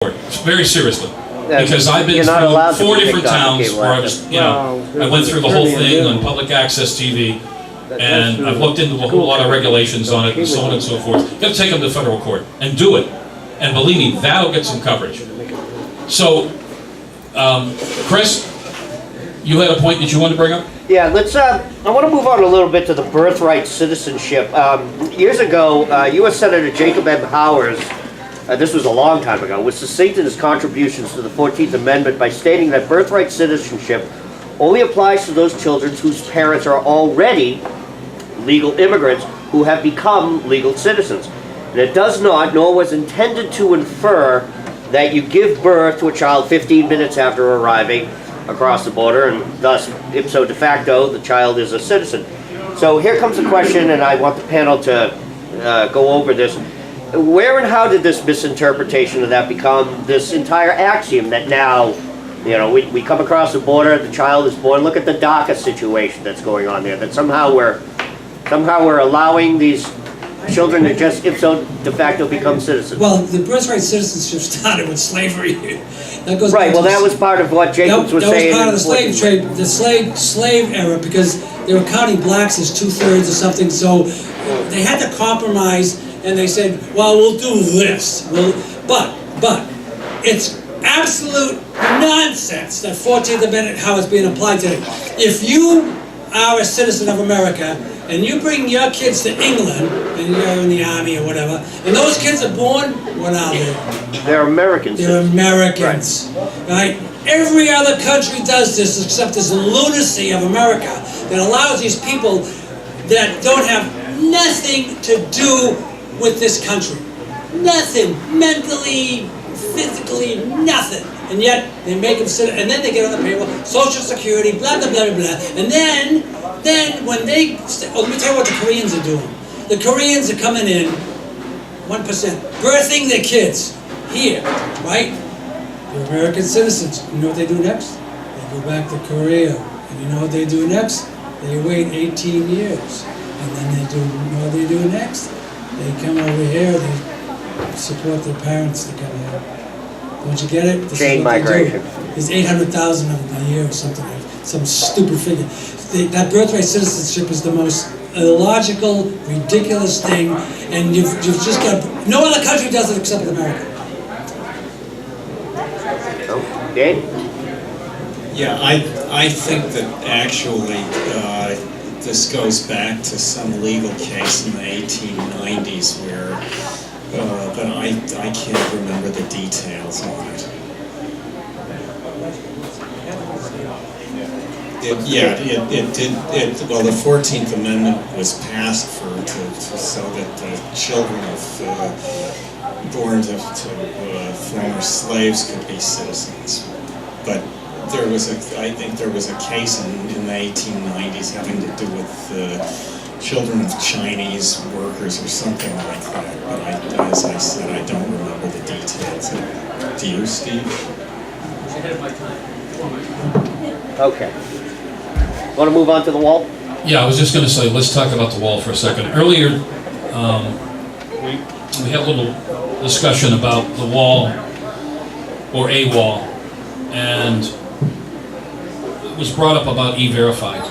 very seriously. Because I've been through 4 different towns where I was, I went through the whole thing on public access TV, and I've looked into a whole lot of regulations on it, and so on and so forth. You've got to take them to federal court and do it. And believe me, that'll get some coverage. So, Chris, you had a point that you wanted to bring up? Yeah, let's. I want to move on a little bit to the birthright citizenship. Years ago, U.S. Senator Jacob M. Howers, this was a long time ago, was succinct in his contributions to the 14th Amendment by stating that birthright citizenship only applies to those children whose parents are already legal immigrants who have become legal citizens. And it does not, nor was intended to infer that you give birth to a child 15 minutes after arriving across the border, and thus, ipso de facto, the child is a citizen. So here comes the question, and I want the panel to go over this. Where and how did this misinterpretation of that become this entire axiom that now, we come across the border, the child is born. Look at the DACA situation that's going on there, that somehow we're allowing these children to just ipso de facto become citizens. Well, the birthright citizenship started with slavery. That goes right. Well, that was part of what Jacobs was saying. That was part of the slave trade, the slave era, because they were counting blacks as 2/3 or something. So they had to compromise, and they said, "Well, we'll do this." But it's absolute nonsense that 14th Amendment, how it's being applied today. If you are a citizen of America and you bring your kids to England, and you're in the army or whatever, and those kids are born, what are they? They're Americans. They're Americans, right? Every other country does this except this lunacy of America that allows these people that don't have nothing to do with this country. Nothing, mentally, physically, nothing. And yet, they make them sit, and then they get on the payroll, Social Security, blah, blah, blah, blah. And then when they, let me tell you what the Koreans are doing. The Koreans are coming in, 1%, birthing their kids here, right? They're American citizens. You know what they do next? They go back to Korea. And you know what they do next? They wait 18 years. And then you know what they do next? They come over here, they support their parents to come here. Don't you get it? This chain migration. There's 800,000 of them a year or something, some stupid figure. That birthright citizenship is the most illogical, ridiculous thing, and you've just got, no other country does it except America. Oh, Dave? Yeah, I think that actually this goes back to some legal case in the 1890s where but I can't remember the details on it. Well, the 14th Amendment was passed so that the children of born to former slaves could be citizens. But I think there was a case in the 1890s having to do with children of Chinese workers or something like that. But as I said, I don't remember the details. Do you, Steve? Ahead of my time. Okay. Want to move on to the wall? Yeah, I was just going to say, let's talk about the wall for a second. Earlier, we had a little discussion about the wall, or a wall, and it was brought up about E-Verify.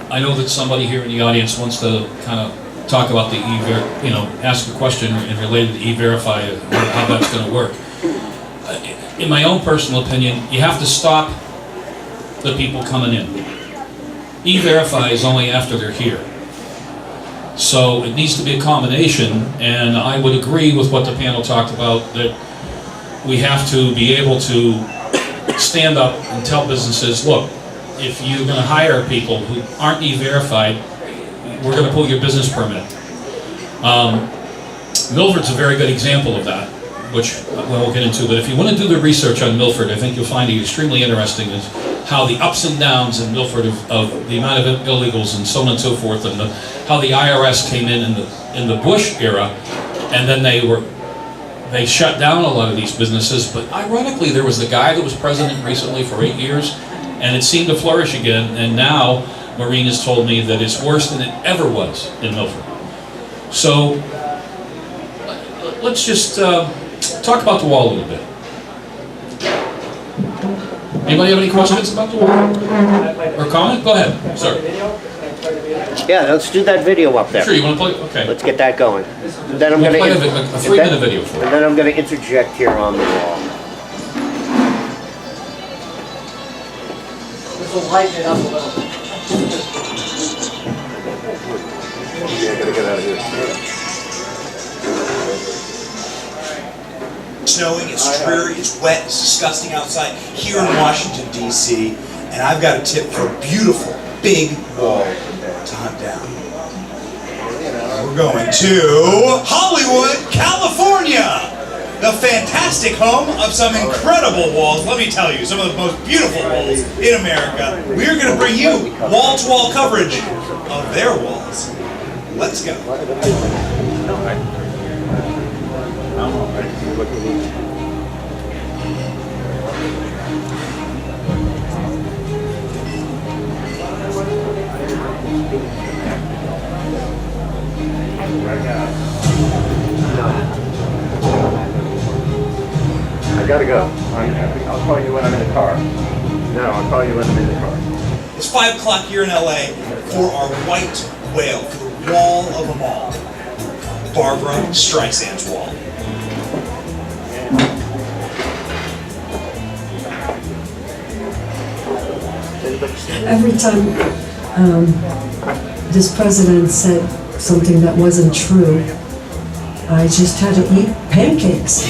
I know that somebody here in the audience wants to kind of talk about the ask a question related to E-Verify, how that's going to work. In my own personal opinion, you have to stop the people coming in. E-Verify is only after they're here. So it needs to be a combination, and I would agree with what the panel talked about, that we have to be able to stand up and tell businesses, look, if you're going to hire people who aren't E-Verified, we're going to pull your business permit. Milford's a very good example of that, which we'll get into. But if you want to do the research on Milford, I think you'll find it extremely interesting is how the ups and downs in Milford of the amount of illegals and so on and so forth, and how the IRS came in the Bush era, and then they shut down a lot of these businesses. But ironically, there was a guy that was president recently for 8 years, and it seemed to flourish again. And now Maureen has told me that it's worse than it ever was in Milford. So let's just talk about the wall a little bit. Anybody have any questions about the wall? Or comment? Go ahead, sir. Yeah, let's do that video up there. Sure, you want to play? Okay. Let's get that going. And then I'm We'll gonna play a 3-minute video for and you. then I'm gonna interject here on the wall. This will lighten it up a little. Yeah, I gotta get out of here. Snowing, it's dreary, it's wet, it's disgusting outside here in Washington, D.C. And I've got a tip for a beautiful, big wall to hunt down. We're going to Hollywood, California! The fantastic home of some incredible walls. Let me tell you, some of the most beautiful walls in America. We're going to bring you wall-to-wall coverage of their walls. Let's go. I gotta go. I'll call you when I'm in the car. No, I'll call you when I'm in the car. It's 5 o'clock here in LA for our white whale, for the wall of them all. Barbara Streisand's wall. Every time this president said something that wasn't true, I just had to eat pancakes.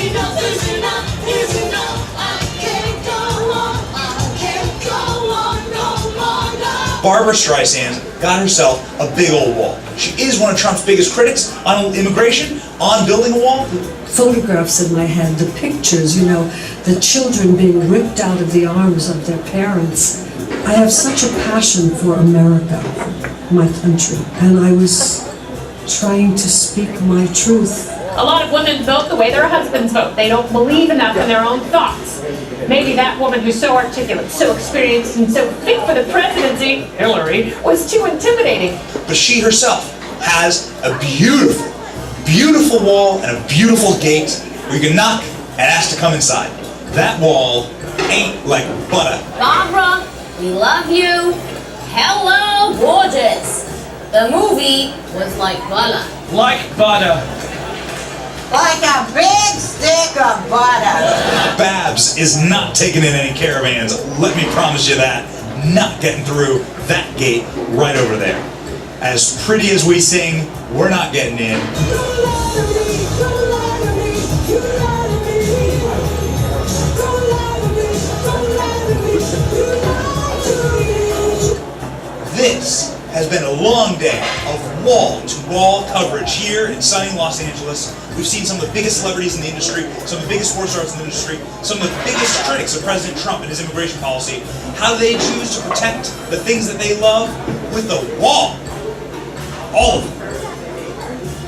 Barbara Streisand got herself a big old wall. She is one of Trump's biggest critics on immigration, on building a wall. Photographs in my head, the pictures, you know, the children being ripped out of the arms of their parents. I have such a passion for America, my country, and I was trying to speak my truth. A lot of women vote the way their husbands vote. They don't believe enough in their own thoughts. Maybe that woman who's so articulate, so experienced, and so fit for the presidency, Hillary, was too intimidating. But she herself has a beautiful, beautiful wall and a beautiful gate where you can knock and ask to come inside. That wall ain't like butter. Barbara, we love you. Hello, gorgeous. The movie was like butter. Like butter. Like a big stick of butter. Babs is not taking in any caravans. Let me promise you that. Not getting through that gate right over there. As pretty as we sing, we're not getting in. This has been a long day of wall-to-wall coverage here in sunny Los Angeles. We've seen some of the biggest celebrities in the industry, some of the biggest sports stars in the industry, some of the biggest critics of President Trump and his immigration policy. How do they choose to protect the things that they love? With the wall. All of them.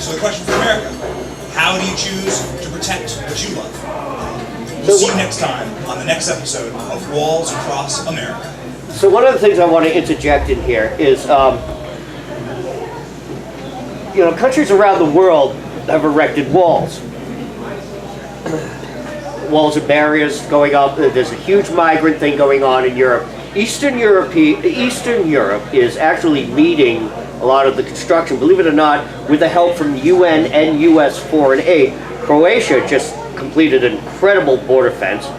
So the question for America, how do you choose to protect what you love? We'll see you next time on the next episode of Walls Across America. So one of the things I want to interject in here is, you know, countries around the world have erected walls. Walls and barriers going up. There's a huge migrant thing going on in Europe. Eastern Europe is actually leading a lot of the construction, believe it or not, with the help from the UN and US foreign aid. Croatia just completed an incredible border fence.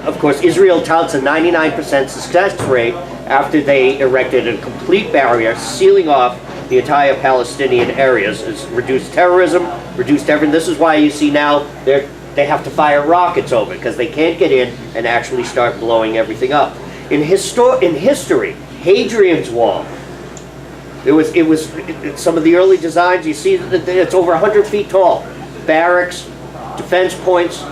Of course, Israel touts a 99% success rate after they erected a complete barrier, sealing off the entire Palestinian areas. It's reduced terrorism, reduced everything. This is why you see now they have to fire rockets over, because they can't get in and actually start blowing everything up. In history, Hadrian's Wall, it was some of the early designs. You see that it's over 100 feet tall. Barracks, defense points,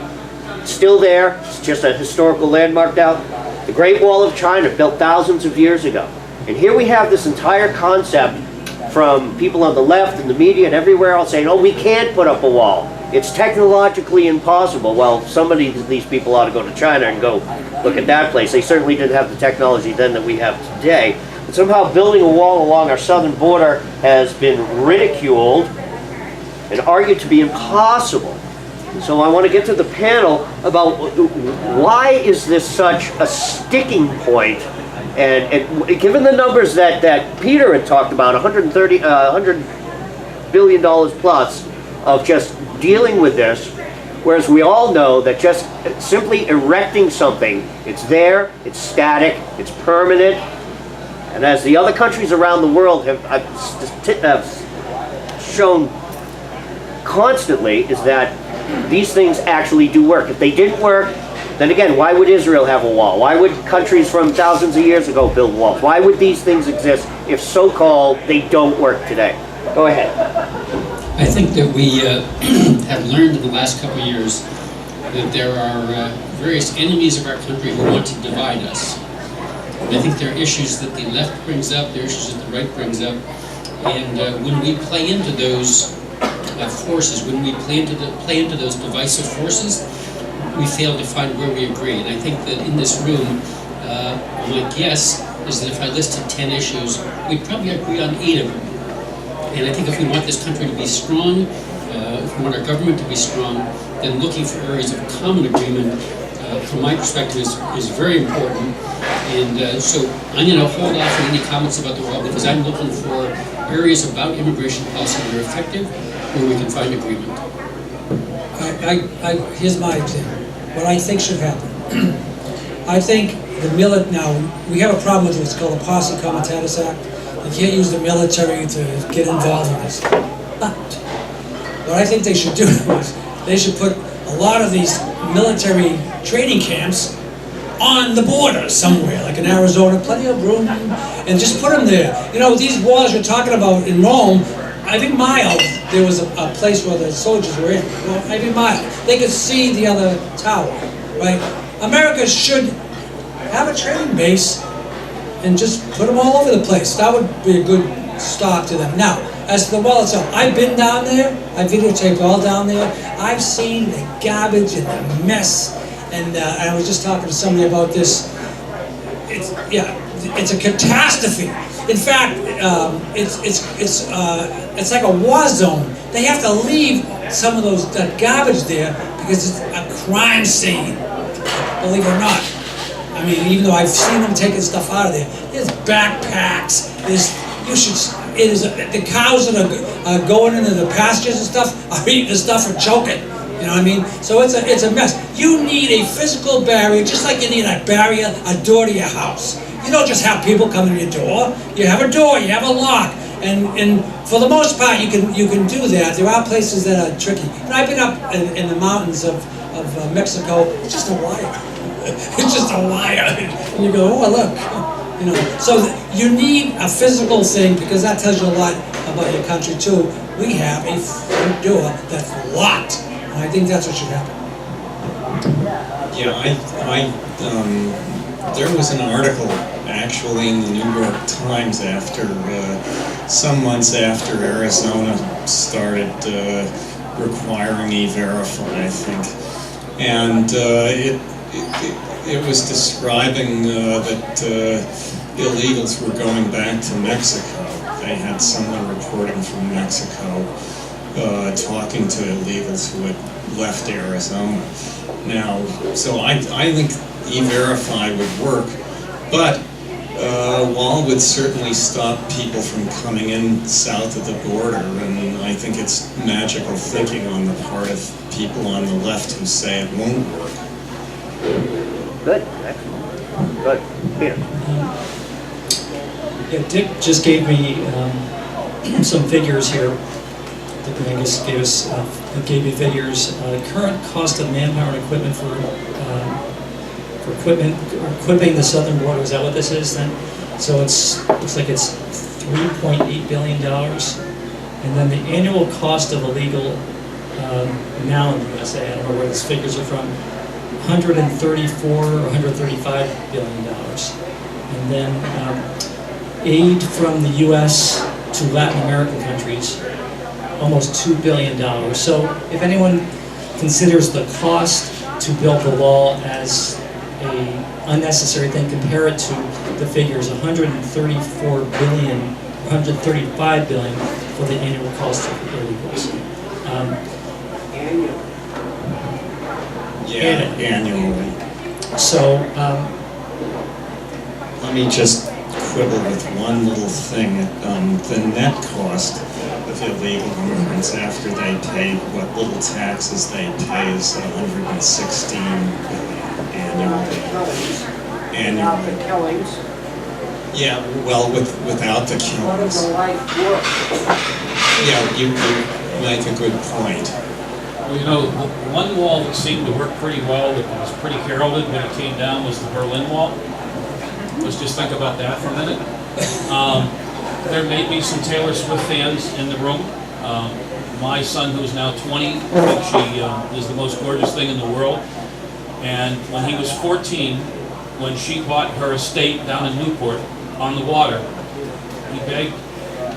still there. It's just a historical landmark now. The Great Wall of China, built thousands of years ago. And here we have this entire concept from people on the left and the media and everywhere else saying, oh, we can't put up a wall. It's technologically impossible. Well, some of these people ought to go to China and go look at that place. They certainly didn't have the technology then that we have today. But somehow building a wall along our southern border has been ridiculed and argued to be impossible. So I want to get to the panel about why is this such a sticking point? And given the numbers that Peter had talked about, $100 billion plus of just dealing with this, whereas we all know that just simply erecting something, it's there, it's static, it's permanent, and as the other countries around the world have shown constantly, is that these things actually do work. If they didn't work, then again, why would Israel have a wall? Why would countries from thousands of years ago build walls? Why would these things exist if so-called they don't work today? Go ahead. I think that we have learned in the last couple of years that there are various enemies of our country who want to divide us. And I think there are issues that the left brings up, there are issues that the right brings up, and when we play into those forces, when we play into those divisive forces, we fail to find where we agree. And I think that in this room, my guess is that if I listed 10 issues, we'd probably agree on 8 of them. And I think if we want this country to be strong, if we want our government to be strong, then looking for areas of common agreement, from my perspective, is very important. And so I'm going to hold off on any comments about the wall because I'm looking for areas about immigration policy that are effective where we can find agreement. Here's my example. What I think should happen. I think now, we have a problem with what's called the Posse Comitatus Act. You can't use the military to get involved in this. But what I think they should do is they should put a lot of these military training camps on the border somewhere, like in Arizona, plenty of room, and just put them there. You know, these walls you're talking about in Rome, every mile there was a place where the soldiers were in. Well, every mile. They could see the other tower, right? America should have a training base and just put them all over the place. That would be a good start to them. Now, as to the wall itself, I've been down there, I videotaped all down there, I've seen the garbage and the mess, and I was just talking to somebody about this. It's a catastrophe. In fact, it's like a war zone. They have to leave some of that garbage there because it's a crime scene, believe it or not. I mean, even though I've seen them taking stuff out of there, there's backpacks. The cows that are going into the pastures and stuff are eating the stuff and choking. You know what I mean? So it's a mess. You need a physical barrier, just like you need a barrier, a door to your house. You don't just have people come in your door. You have a door, you have a lock, and for the most part, you can do that. There are places that are tricky. And I've been up in the mountains of Mexico. It's just a wire. It's just a wire. And you go, oh, look. You know, so you need a physical thing because that tells you a lot about your country too. We have a front door that's locked, and I think that's what should happen. Yeah, there was an article actually in the New York Times after some months after Arizona started requiring E-Verify, I think, and it was describing that illegals were going back to Mexico. They had someone reporting from Mexico talking to illegals who had left Arizona. Now, so I think E-Verify would work, but wall would certainly stop people from coming in south of the border, and I think it's magical thinking on the part of people on the left who say it won't work. Good, excellent. Good. Peter. Yeah, Dick just gave me some figures here. Dick Mangus gave me figures. Current cost of manpower and equipment for equipping the southern border. Is that what this is then? So looks like it's $3.8 billion, and then the annual cost of illegal now in the USA. I don't know where these figures are from. $134 or $135 billion, and then aid from the U.S. to Latin American countries, almost $2 billion. So if anyone considers the cost to build the wall as a unnecessary thing, compare it to the figures: $134 billion, $135 billion for the annual cost of illegals. Yeah, annually. So, Let me just quibble with one little thing. The net cost of illegal immigrants after they pay what little taxes they pay is 116 annually. Yeah, well, without the killings. Yeah, you make a good point. Well, you know, one wall that seemed to work pretty well, that was pretty heralded when it came down, was the Berlin Wall. Let's just think about that for a minute. There may be some Taylor Swift fans in the room. My son, who's now 20, thinks she is the most gorgeous thing in the world. And when he was 14, when she bought her estate down in Newport on the water, he begged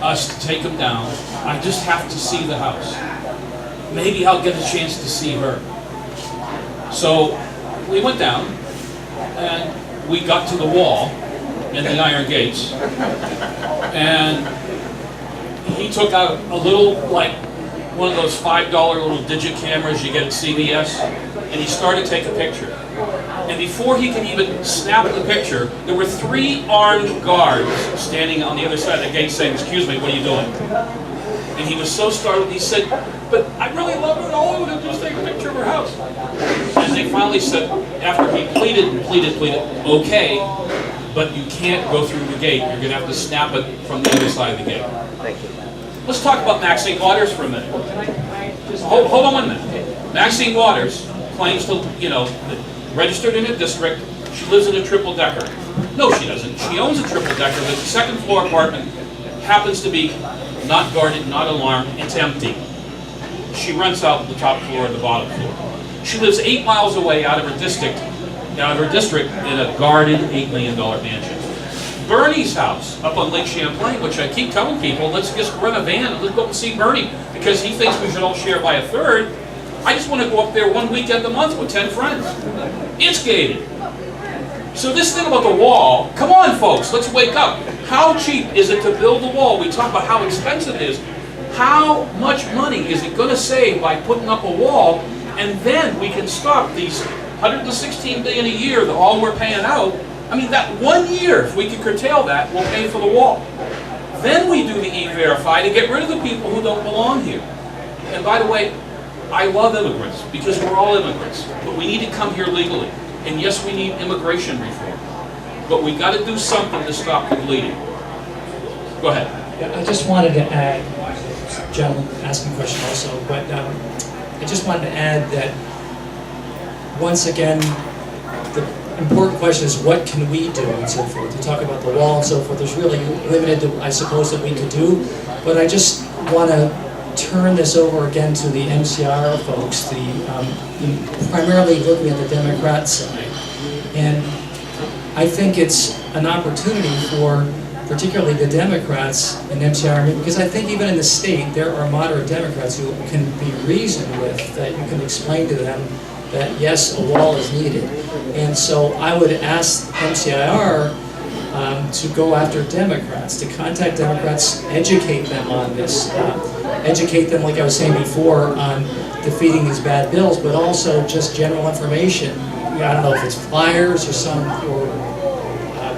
us to take him down. I just have to see the house. Maybe I'll get a chance to see her. So we went down, and we got to the wall and the iron gates, and he took out a little, like, one of those $5 little digit cameras you get at CVS, and he started to take a picture. And before he could even snap the picture, there were 3 armed guards standing on the other side of the gate saying, "Excuse me, what are you doing?" And he was so startled, he said, "But I really love her, and all I want to do is take a picture of her house." And they finally said, after he pleaded and pleaded, "Okay, but you can't go through the gate. You're going to have to snap it from the other side of the gate." Thank you. Let's talk about Maxine Waters for a minute. Hold on 1 minute. Maxine Waters claims to, registered in a district. She lives in a triple-decker. No, she doesn't. She owns a triple-decker, but the second-floor apartment happens to be not guarded, not alarmed. It's empty. She rents out the top floor and the bottom floor. She lives 8 miles away out of her district in a guarded $8 million mansion. Bernie's house up on Lake Champlain, which I keep telling people, let's just rent a van and let's go up and see Bernie, because he thinks we should all share by a third. I just want to go up there 1 weekend a month with 10 friends. It's gated. So this thing about the wall, come on folks, let's wake up. How cheap is it to build the wall? We talk about how expensive it is. How much money is it going to save by putting up a wall, and then we can stop these $116 billion a year that all we're paying out. I mean, that 1 year, if we can curtail that, we'll pay for the wall. Then we do the E-Verify to get rid of the people who don't belong here. And by the way, I love immigrants, because we're all immigrants, but we need to come here legally. And yes, we need immigration reform, but we got to do something to stop the bleeding. Go ahead. Yeah, I just wanted to add, gentleman asking a question also, but I just wanted to add that once again, the important question is what can we do and so forth. You talk about the wall and so forth. There's really limited, I suppose, that we could do, but I just want to turn this over again to the MCIR folks, primarily looking at the Democrat side. And I think it's an opportunity for particularly the Democrats in MCIR, because I think even in the state there are moderate Democrats who can be reasoned with, that you can explain to them that yes, a wall is needed. And so I would ask MCIR to go after Democrats, to contact Democrats, educate them on this, educate them, like I was saying before, on defeating these bad bills, but also just general information. I don't know if it's flyers or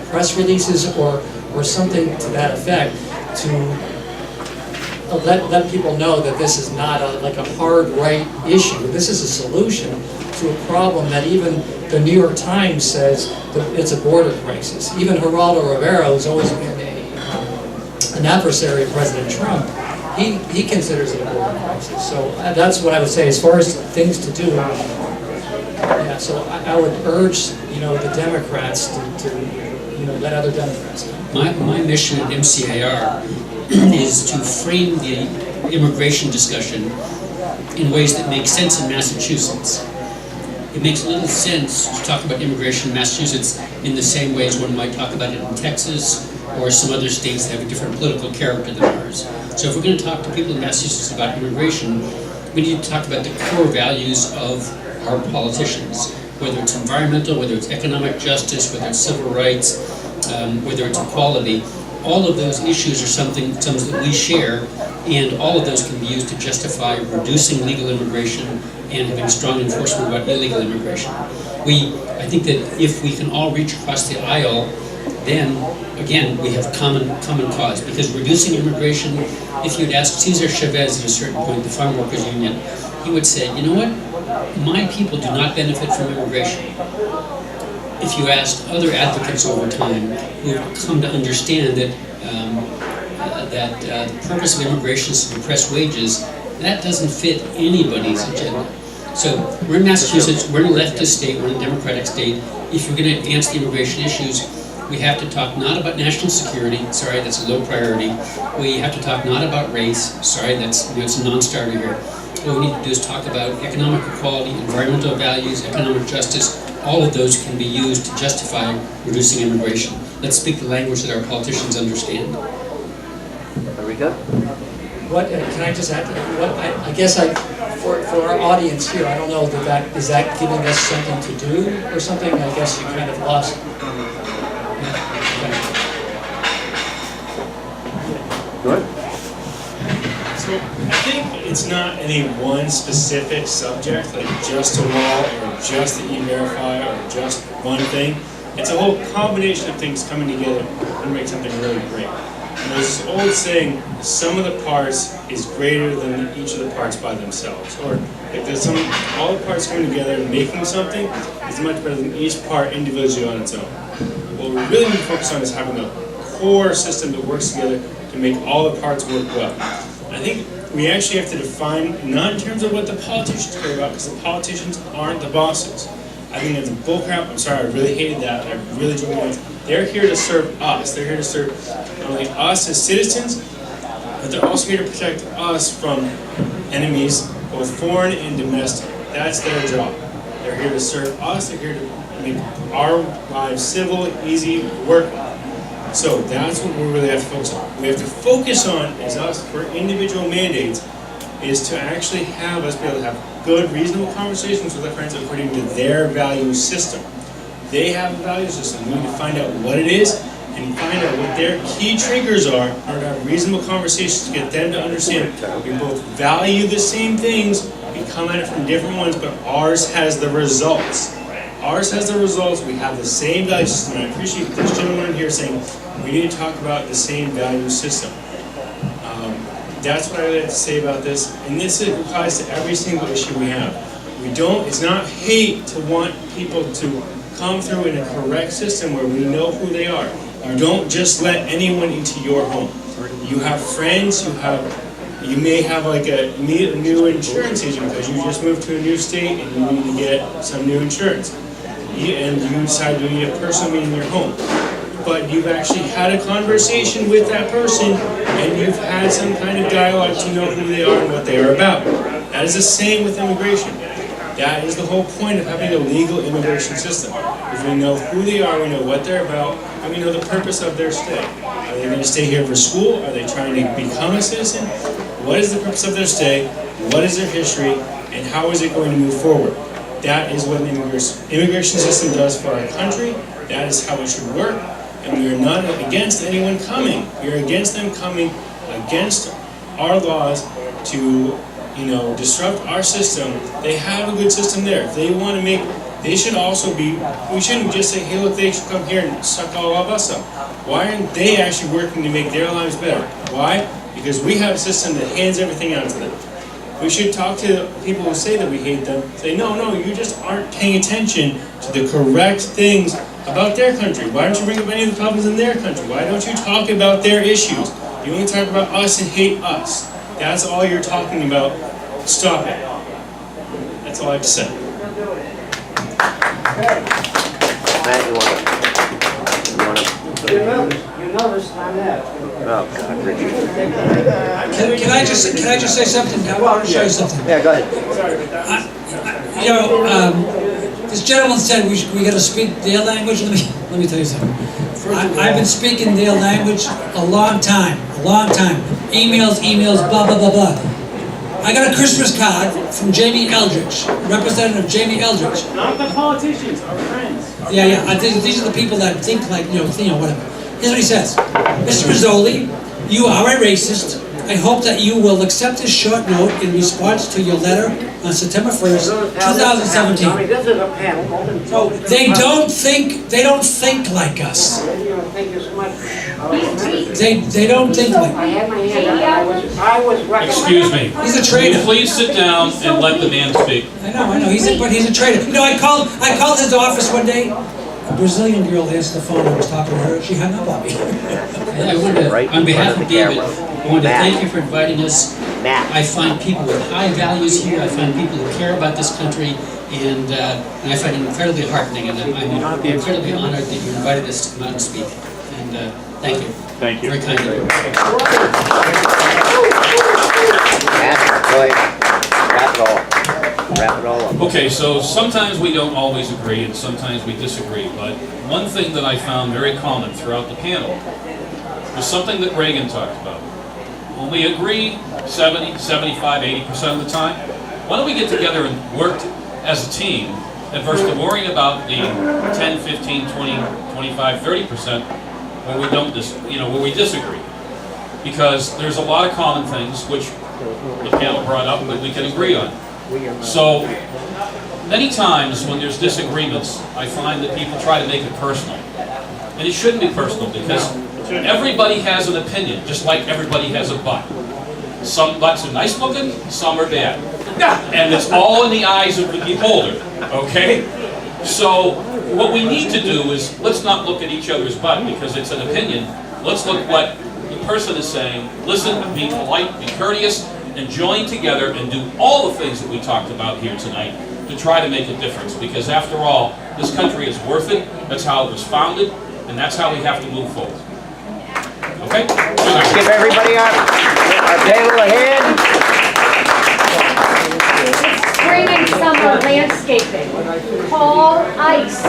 press releases or something to that effect, to let people know that this is not like a hard right issue. This is a solution to a problem that even the New York Times says that it's a border crisis. Even Geraldo Rivera, who's always been an adversary of President Trump, he considers it a border crisis. So that's what I would say as far as things to do. Yeah, so I would urge the Democrats to let other Democrats come. My mission at MCIR is to frame the immigration discussion in ways that make sense in Massachusetts. It makes little sense to talk about immigration in Massachusetts in the same way as one might talk about it in Texas or some other states that have a different political character than ours. So if we're going to talk to people in Massachusetts about immigration, we need to talk about the core values of our politicians, whether it's environmental, whether it's economic justice, whether it's civil rights, whether it's equality. All of those issues are something that we share, And all of those can be used to justify reducing legal immigration and having strong enforcement about illegal immigration. I think that if we can all reach across the aisle, then, again, we have common cause. Because reducing immigration, if you'd ask Cesar Chavez at a certain point, the Farm Workers Union, he would say, you know what? My people do not benefit from immigration. If you asked other advocates over time who have come to understand that the purpose of immigration is to depress wages, that doesn't fit anybody's agenda. So we're in Massachusetts, we're in a leftist state, we're in a democratic state. If you're going to advance the immigration issues, we have to talk not about national security, sorry, that's a low priority. We have to talk not about race, sorry, it's a non-starter here. What we need to do is talk about economic equality, environmental values, economic justice. All of those can be used to justify reducing immigration. Let's speak the language that our politicians understand. Are we good? What, can I just add, I guess for our audience here, I don't know is that giving us something to do or something? I guess you kind of lost. Good. So I think it's not any one specific subject, like just a wall or just the E-Verify or just one thing. It's a whole combination of things coming together to make something really great. And there's this old saying, sum of the parts is greater than each of the parts by themselves. Or if there's all the parts coming together and making something is much better than each part individually on its own. What we really need to focus on is having a core system that works together to make all the parts work well. I think we actually have to define, not in terms of what the politicians care about, because the politicians aren't the bosses. I think that's bullcrap. I'm sorry, I really hated that. I really drove me nuts. They're here to serve us. They're here to serve not only us as citizens, but they're also here to protect us from enemies, both foreign and domestic. That's their job. They're here to serve us. They're here to make our lives civil, easy, work. So that's what we really have to focus on. We have to focus on, as us, for individual mandates, is to actually have us be able to have good, reasonable conversations with our friends according to their value system. They have a value system. We need to find out what it is and find out what their key triggers are in order to have reasonable conversations to get them to understand we both value the same things, we come at it from different ones, but ours has the results. Ours has the results, we have the same value system. And I appreciate this gentleman in here saying we need to talk about the same value system. That's what I would have to say about this. And this applies to every single issue we have. It's not hate to want people to come through in a correct system where we know who they are. You don't just let anyone into your home. You have friends, you may have like a new insurance agent because you just moved to a new state and you need to get some new insurance. And you decide to need a personal meeting in your home. But you've actually had a conversation with that person and you've had some kind of dialogue to know who they are and what they are about. That is the same with immigration. That is the whole point of having a legal immigration system. If we know who they are, we know what they're about, and we know the purpose of their stay. Are they going to stay here for school? Are they trying to become a citizen? What is the purpose of their stay? What is their history? And how is it going to move forward? That is what an immigration system does for our country. That is how it should work. And we are not against anyone coming. We are against them coming against our laws to, disrupt our system. They have a good system there. If they want to they should also be, we shouldn't just say, hey look, they should come here and suck all of us up. Why aren't they actually working to make their lives better? Why? Because we have a system that hands everything out to them. We should talk to people who say that we hate them, say, no, you just aren't paying attention to the correct things about their country. Why don't you bring up any of the problems in their country? Why don't you talk about their issues? You only talk about us and hate us. That's all you're talking about. Stop it. That's all I have to say. Matt, you want to? You noticed I'm there. Oh, God, Richard. Can I just say something? I want to show you something. Yeah, go ahead. This gentleman said we got to speak their language. Let me tell you something. I've been speaking their language a long time. Emails, blah, blah, blah, blah. I got a Christmas card from Jamie Eldridge, Representative Jamie Eldridge. Not the politicians, our friends. Yeah. These are the people that think like, whatever. Here's what he says. Mr. Rizzoli, you are a racist. I hope that you will accept this short note in response to your letter on September 1st, 2017. This is a panel. They don't think like us. They don't think like I had my hand up. I was Excuse me. He's a Will traitor. you please sit down and let the man speak? I know, but he's a traitor. You know, I called his office one day. A Brazilian girl answered the phone. I was talking to her. She hung up on me. I want to, on behalf of David, I want to thank you for inviting us. I find people with high values here. I find people who care about this country, and I find it incredibly heartening. And I'm incredibly honored that you invited us to come out and speak. And thank you. Thank you. Very kind of you. Wrap it all up. Okay, so sometimes we don't always agree and sometimes we disagree, but one thing that I found very common throughout the panel was something that Reagan talked about. When we agree 70, 75, 80% of the time, why don't we get together and work as a team and versus worrying about the 10, 15, 20, 25, 30% where we don't where we disagree. Because there's a lot of common things which the panel brought up that we can agree on. So, many times when there's disagreements, I find that people try to make it personal. And it shouldn't be personal because everybody has an opinion, just like everybody has a butt. Some butts are nice looking, some are bad. And it's all in the eyes of the beholder, okay? So, what we need to do is, let's not look at each other's butt because it's an opinion. Let's look what the person is saying, listen, be polite, be courteous, and join together and do all the things that we talked about here tonight to try to make a difference. Because after all, this country is worth it. That's how it was founded, and that's how we have to move forward. Okay? Give everybody our table a hand. Spring and summer landscaping. Call ICE.